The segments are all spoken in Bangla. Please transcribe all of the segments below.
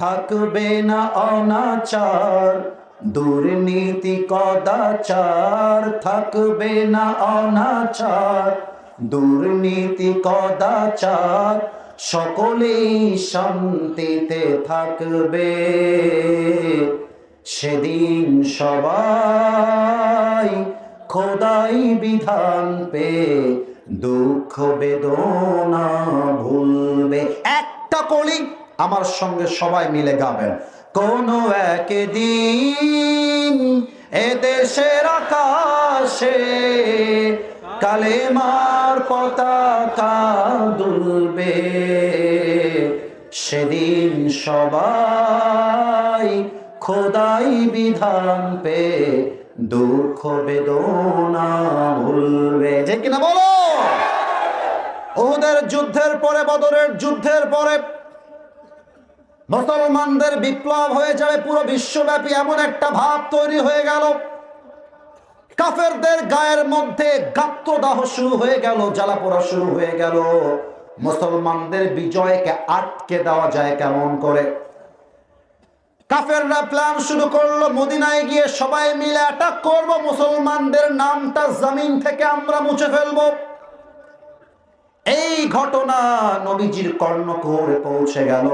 থাকবে না অনাচার, দুর্নীতি কদাচার, থাকবে না অনাচার, দুর্নীতি কদাচার, সকলেই শান্তিতে থাকবে। সেদিন সবাই খোদাই বিধান পে দুঃখ বেদনা ভুলবে। একটা কলি আমার সঙ্গে সবাই মিলে গাবেন। কোন একদিন এদেশের আকাশে কালেমার পতাকা দুলবে, সেদিন সবাই খোদাই বিধান পে দুঃখ বেদনা ভুলবে। যে কিনা বলো? উহুদের যুদ্ধের পরে, বদরের যুদ্ধের পরে মুসলমানদের বিপ্লব হয়ে যাবে পুরো বিশ্বব্যাপী, এমন একটা ভাব তৈরি হয়ে গেল। কাফেরদের গায়ের মধ্যে গাত্রদাহ শুরু হয়ে গেল, জ্বালাপোড়া শুরু হয়ে গেল। মুসলমানদের বিজয়কে আটকে দেওয়া যায় কেমন করে? কাফেররা প্ল্যান শুরু করলো, মদিনায় গিয়ে সবাই মিলে অ্যাটাক করব, মুসলমানদের নামটা জমিন থেকে আমরা মুছে ফেলবো। এই ঘটনা নবীজির কর্ণকুহরে পৌঁছে গেল।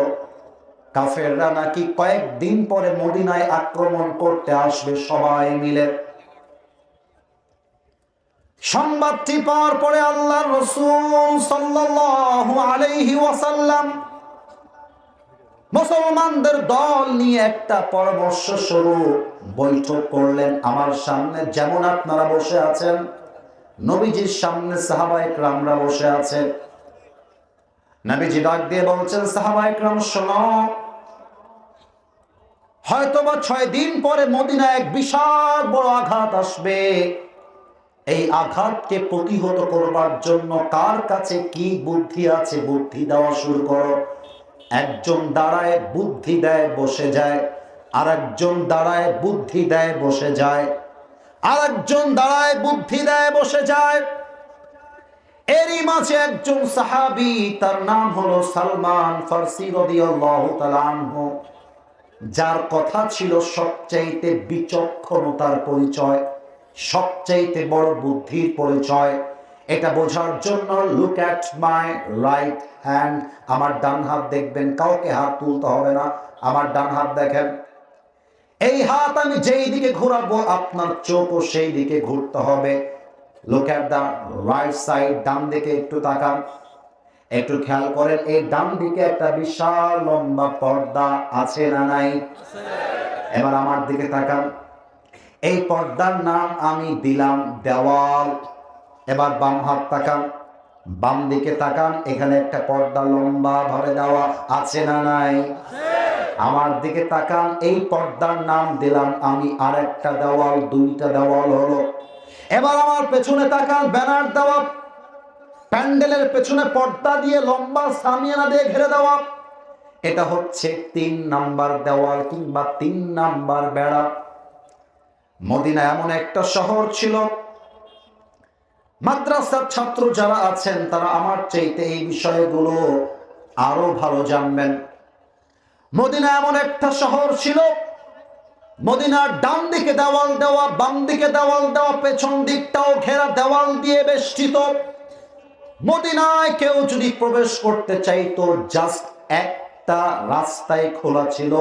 কাফেররা নাকি কয়েকদিন পরে মদিনায় আক্রমণ করতে আসবে সবাই মিলে। সংবাদটি পাওয়ার পরে আল্লাহর রাসূল সাল্লাল্লাহু আলাইহি ওয়াসাল্লাম মুসলমানদের দল নিয়ে একটা পরামর্শ স্বরূপ বৈঠক করলেন। আমার সামনে যেমন আপনারা বসে আছেন, নবীজির সামনে সাহাবায়ে কেরামরা বসে আছে। নবীজি ডাক দিয়ে বলছেন, সাহাবায়ে কেরাম শোনো, হয়তোবা 6 দিন পরে মদিনায় এক বিশাল বড় আঘাত আসবে। এই আঘাতকে প্রতিহত করবার জন্য কার কাছে কি বুদ্ধি আছে বুদ্ধি দেওয়া শুরু করো। একজন দাঁড়ায় বুদ্ধি দেয় বসে যায়, আর একজন দাঁড়ায় বুদ্ধি দেয় বসে যায়, আর একজন দাঁড়ায় বুদ্ধি দেয় বসে যায়। এরই মাঝে একজন সাহাবী, তার নাম হলো সালমান ফারসি রাদিয়াল্লাহু তাআলা আনহু, যার কথা ছিল সবচাইতে বিচক্ষণতার পরিচয়, সবচাইতে বড় বুদ্ধির পরিচয়। এটা বোঝার জন্য look at my right hand, আমার ডান হাত দেখবেন, কাউকে হাত তুলতে হবে না, আমার ডান হাত দেখেন। এই হাত আমি যেই দিকে ঘোরাবো আপনার চোখও সেই দিকে ঘুরতে হবে। Look at the right side, ডান দিকে একটু তাকান, একটু খেয়াল করেন, এই ডান দিকে একটা বিশাল লম্বা পর্দা আছে না নাই? এবার আমার দিকে তাকান, এই পর্দার নাম আমি দিলাম দেওয়াল। এবার বাম হাত তাকান, বাম দিকে তাকান, এখানে একটা পর্দা লম্বা ভাবে দেওয়া আছে না নাই? আমার দিকে তাকান, এই পর্দার নাম দিলাম আমি আরেকটা দেওয়াল, 2টা দেওয়াল হলো। এবার আমার পেছনে তাকান, ব্যানার দেওয়া, প্যান্ডেলের পেছনে পর্দা দিয়ে লম্বা সামিয়ানা দিয়ে ঘিরে দেওয়া, এটা হচ্ছে 3 নাম্বার দেওয়াল কিংবা 3 নাম্বার বেড়া। মদিনা এমন একটা শহর ছিল, মাদ্রাসার ছাত্র যারা আছেন তারা আমার চাইতে এই বিষয়গুলো আরো ভালো জানবেন। মদিনা এমন একটা শহর ছিল, মদিনার ডান দিকে দেওয়াল দেওয়া, বাম দিকে দেওয়াল দেওয়া, পেছন দিকটাও ঘেরা দেওয়াল দিয়ে বেষ্টিত। মদিনায় কেউ যদি প্রবেশ করতে চাইতো, জাস্ট একটা রাস্তায় খোলা ছিল,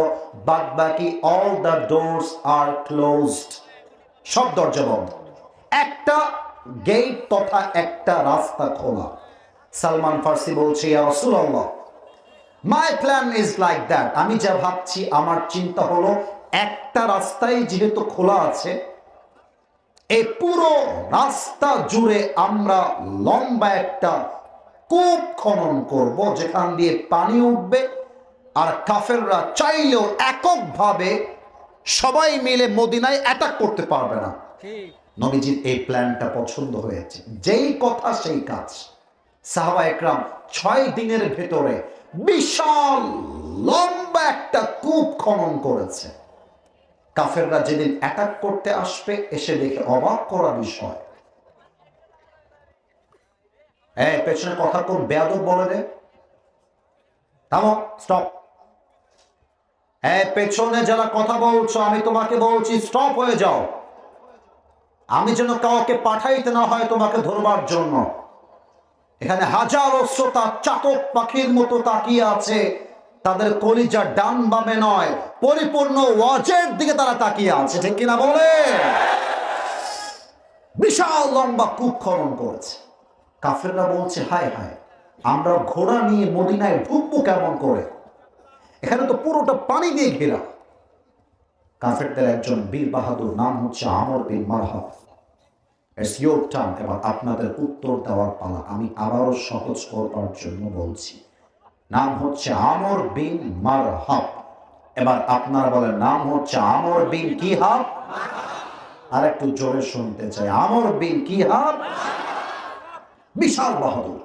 বাদ বাকি অল দ্য ডোরস আর ক্লোজড, সব দরজা বন্ধ, একটা গেট তথা একটা রাস্তা খোলা। সালমান ফারসি বলছে, ইয়া রাসূলুল্লাহ, my plan is like that, আমি যা ভাবছি, আমার চিন্তা হলো একটা রাস্তায় যেহেতু খোলা আছে, এই পুরো রাস্তা জুড়ে আমরা লম্বা একটা কূপ খনন করব, যেখান দিয়ে পানি উঠবে, আর কাফেররা চাইলেও এককভাবে সবাই মিলে মদিনায় অ্যাটাক করতে পারবে না। নবীজির এই প্ল্যানটা পছন্দ হয়েছে, যেই কথা সেই কাজ। সাহাবায়ে কেরাম 6 দিনের ভেতরে বিশাল লম্বা একটা কূপ খনন করেছে। কাফেররা যেদিন অ্যাটাক করতে আসবে, এসে দেখে অবাক করা বিষয়, পেছনে কথা কোন বেয়াদব বলে রে, থামো, স্টপ। হ্যাঁ, পেছনে যারা কথা বলছো, আমি তোমাকে বলছি স্টপ হয়ে যাও। আমি যেন কাউকে পাঠাইতে না হয় তোমাকে ধরবার জন্য। এখানে হাজারো শ্রোতা চাতক পাখির মতো তাকিয়ে আছে, তাদের কলিজা ডান বামে নয়, পরিপূর্ণ ওয়াজের দিকে তারা তাকিয়ে আছে, ঠিক কিনা বলে? বিশাল লম্বা কূপ খনন করেছে। কাফেররা বলছে হায় হায়, আমরা ঘোড়া নিয়ে মদিনায় ঢুকবো কেমন করে? এখানে তো পুরোটা পানি দিয়ে ঘেরা। কাফেরদের একজন বীর বাহাদুর, নাম হচ্ছে আমর বিন মারহাব। ইটস ইওর টার্ন, এবার আপনাদের উত্তর দেওয়ার পালা। আমি আবারও সহজ করবার জন্য বলছি, নাম হচ্ছে আমর বিন মারহাব। এবার আপনারা বলেন, নাম হচ্ছে আমর বিন কি হাব? আর একটু জোরে শুনতে চাই, আমর বিন কি হাব? বিশাল বাহাদুর।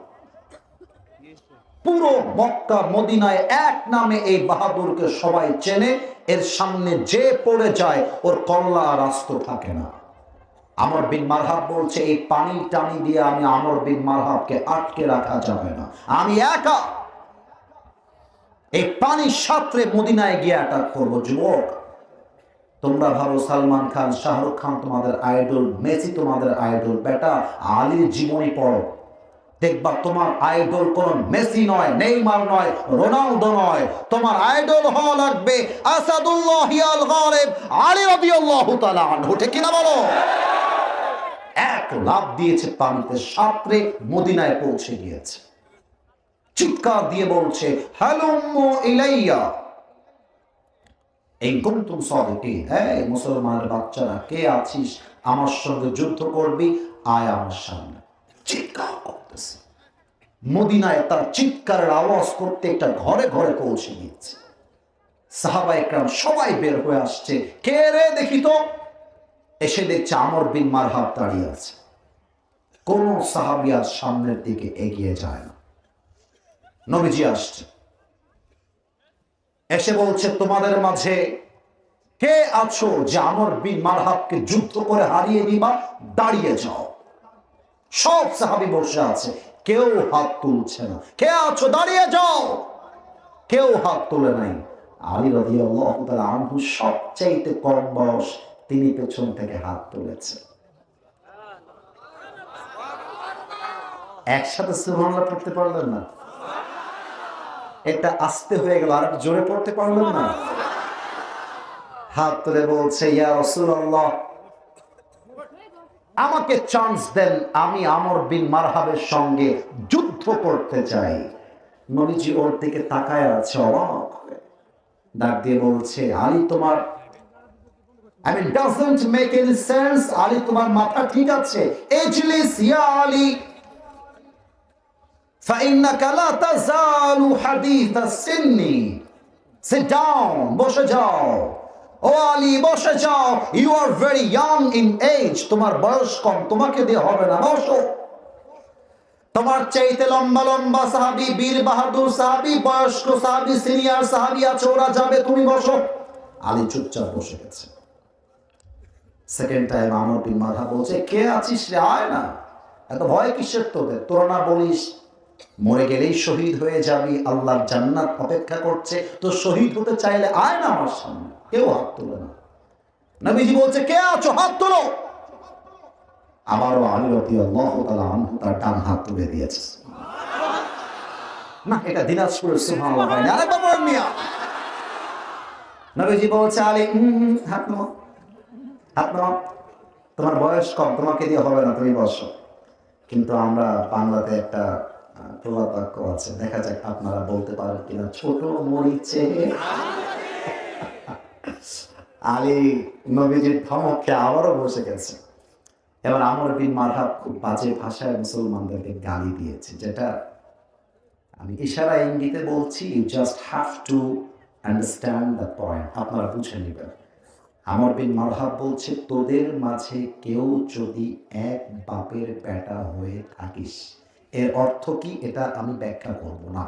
পুরো মক্কা মদিনায় এক নামে এই বাহাদুরকে সবাই চেনে। এর সামনে যে পড়ে যায় ওর কল্লা আর আস্ত থাকে না। আমর বিন মারহাব বলছে, এই পানি টানি দিয়ে আমি আমর বিন মারহাবকে আটকে রাখা যাবে না, আমি একা এই পানির সাথে মদিনায় গিয়ে অ্যাটাক করবো। যুবক, তোমরা ভালো সালমান খান, শাহরুখ খান তোমাদের আইডল, মেসি তোমাদের আইডল, বেটা আলীর জীবনী পড়ো, দেখবা তোমার আইডল কোন মেসি নয়, নেইমার নয়, রোনালদো নয়। তোমার আইডল হওয়া লাগবে আসাদুল্লাহ আল গালিব, আলী রাদিয়াল্লাহু তাআলা আনহু, ঠিক কিনা বলো? এক লাফ দিয়েছে পানিতে, সাঁতরে মদিনায় পৌঁছে গিয়েছে। চিৎকার দিয়ে বলছে, হালুম্মু ইলাইয়া ইন কুনতুম সাদিকিন। এই মুসলমানের বাচ্চারা, কে আছিস আমার সঙ্গে যুদ্ধ করবি, আয় আমার সামনে। চিৎকার করতেছে। মদিনায় তার চিৎকারের আওয়াজ করতে একটা ঘরে ঘরে পৌঁছে গিয়েছে। সাহাবা একরাম সবাই বের হয়ে আসছে, কে রে দেখি তো। এসে দেখছে আমর বিন মারহাব দাঁড়িয়ে আছে। কোন সাহাবী আর সামনের দিকে এগিয়ে যায় না। নবীজি আসছে, এসে বলছে, তোমাদের মাঝে কে আছো যে আমর বিন মারহাবকে যুদ্ধ করে হারিয়ে দিবা? দাঁড়িয়ে যাও। সব সাহাবী বসে আছে, কেউ হাত তুলছে না। কে আছো? দাঁড়িয়ে যাও। কেউ হাত তোলে নাই। আলী রাদিয়াল্লাহু তাআলা আনহু সবচাইতে কম বয়স, তিনি পেছন থেকে হাত তুলেছে। একসাথে সুবহানাল্লাহ পড়তে পারলেন না? এটা আস্তে হয়ে গেল, আর জোরে পড়তে পারলেন না? হাত তুলে বলছে, ইয়া রাসূলুল্লাহ, আমাকে চান্স দেন, আমি আমর বিন মারহাবের সঙ্গে যুদ্ধ করতে চাই। নবীজি ওর দিকে তাকায় আছে অবাক হয়ে, ডাক দিয়ে বলছে, আলী তোমার doesn't make any sense, Ali তোমার মাথা ঠিক আছে? ইজলিস ইয়া আলী فإنك لا تزال حديث السن, sit down, বসে যাও। ও আলী বসে যাও, you are very young in age, তোমার বয়স কম, তোমাকে দিয়ে হবে না, বসো। তোমার চাইতে লম্বা লম্বা সাহাবী, বীর বাহাদুর সাহাবী, বয়স্ক সাহাবী, সিনিয়র সাহাবী আছে, ওরা যাবে, তুমি বসো। আলী চুপচাপ বসে গেছে। সেকেন্ড টাইম আমর বিন মারহাব বলছে, কে আছিস রে, আয় না, এত ভয় কিসের তোদের? তোরা না বলিস মরে গেলেই শহীদ হয়ে যাবি, আল্লাহর জান্নাত অপেক্ষা করছে, তো শহীদ হতে চাইলে আয় না আমার সামনে। কেউ হাত তোলে না। নবীজি বলছে, কে আছো, হাত তোলো। আবারও আলী রাদিয়াল্লাহু তাআলা আনহু তার ডান হাত তুলে দিয়েছে। না, এটা দিনাজপুরের সুবহানাল্লাহ হয় না। আরে বাবা মিয়া, নবীজি বলছে, আলী হাত নাও, হাত নাও, তোমার বয়স কম, তোমাকে দিয়ে হবে না, তুমি বসো। কিন্তু আমরা বাংলাতে একটা প্রবাদ বাক্য আছে, দেখা যাক আপনারা বলতে পারেন কিনা, ছোট মরিচে। আলী নবীজির ধমকে আবারও বসে গেছে। এবার আমর বিন মারহাব খুব বাজে ভাষায় মুসলমানদেরকে গালি দিয়েছে, যেটা আমি ইশারা ইঙ্গিতে বলছি, you just have to understand the point, আপনারা বুঝে নেবেন। আমর বিন মারহাব বলছে, তোদের মাঝে কেউ যদি এক বাপের বেটা হয়ে থাকিস, এর অর্থ কি এটা আমি ব্যাখ্যা করব না।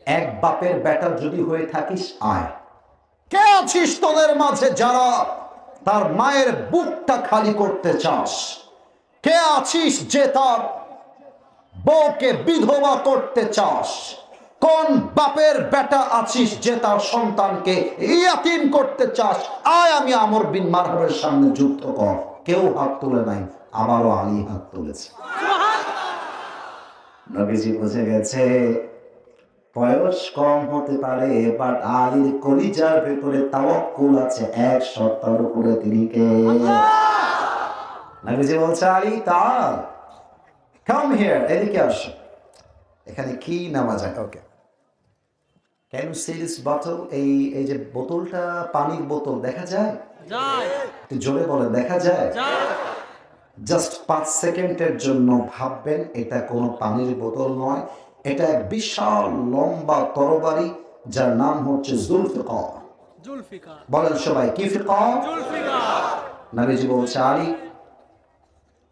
এক বাপের বেটা যদি হয়ে থাকিস, আয়। কে আছিস তোদের মাঝে যারা তার মায়ের বুকটা খালি করতে চাস? কে আছিস যে তার বউকে বিধবা করতে চাস? কোন বাপের বেটা আছিস যে তার সন্তানকে ইয়াতীম করতে চাস? আয় আমি আমর বিন মারহাবের সামনে যুদ্ধ কর। কেউ হাত তুলে নাই, আবারও আলী হাত তুলেছে। নবীজি বুঝে গেছে বয়স কম হতে পারে, বাট আলীর কলিজার ভেতরে তাওয়াক্কুল আছে, এক শর্তের উপরে, তিনি কে? নবীজি বলছে আলী তার কাম হিয়ার, এদিকে আসো। এখানে কি নামা যায়? Okay, can you see this bottle? এই যে বোতলটা, পানির বোতল দেখা যায়? একটু জোরে বলেন, দেখা যায়? জাস্ট 5 সেকেন্ডের জন্য ভাববেন এটা কোনো পানির বোতল নয়, এটা এক বিশাল লম্বা তরবারি যার নাম হচ্ছে জুলফিকার। বলেন সবাই, কি ফিকার? নবীজি বলছে আলী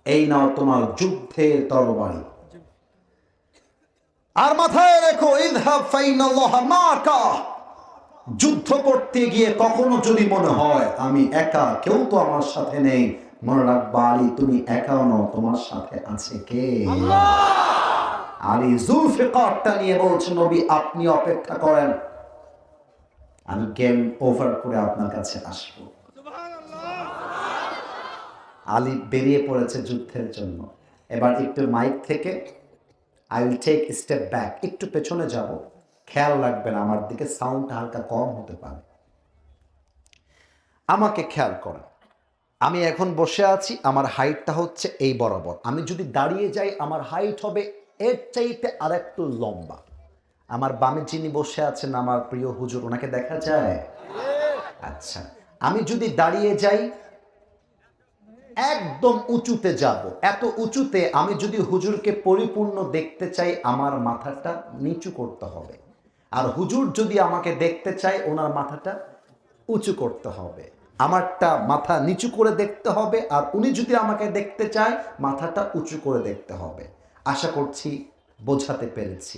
এই নাও তোমার যুদ্ধের তরবারি, আর মাথায় রেখো ইযহাব ফাইনাল্লাহ মাকা। যুদ্ধ করতে গিয়ে কখনো যদি মনে হয় আমি একা, কেউ তো আমার সাথে নেই, মনে রাখবা আলী তুমি একাও নও, তোমার সাথে আছে কে? আলী জুলফিকারটা নিয়ে বলছে নবী আপনি অপেক্ষা করেন, আমি গেম ওভার করে আপনার কাছে আসবো। আলী বেরিয়ে পড়েছে যুদ্ধের জন্য। এবার একটু মাইক থেকে I will take step back, একটু পেছনে যাব, খেয়াল রাখবেন আমার দিকে সাউন্ডটা হালকা কম হতে পারে। আমাকে খেয়াল করেন, আমি এখন বসে আছি, আমার হাইটটা হচ্ছে এই বরাবর। আমি যদি দাঁড়িয়ে যাই আমার হাইট হবে এর চাইতে আর একটু লম্বা। আমার বামে যিনি বসে আছেন আমার প্রিয় হুজুর, ওনাকে দেখা যায়? আচ্ছা, আমি যদি দাঁড়িয়ে যাই একদম উঁচুতে যাব, এত উঁচুতে আমি যদি হুজুরকে পরিপূর্ণ দেখতে চাই আমার মাথাটা নিচু করতে হবে, আর হুজুর যদি আমাকে দেখতে চায় ওনার মাথাটা উঁচু করতে হবে। আমারটা মাথা নিচু করে দেখতে হবে, আর উনি যদি আমাকে দেখতে চায় মাথাটা উঁচু করে দেখতে হবে। আশা করছি বোঝাতে পেরেছি।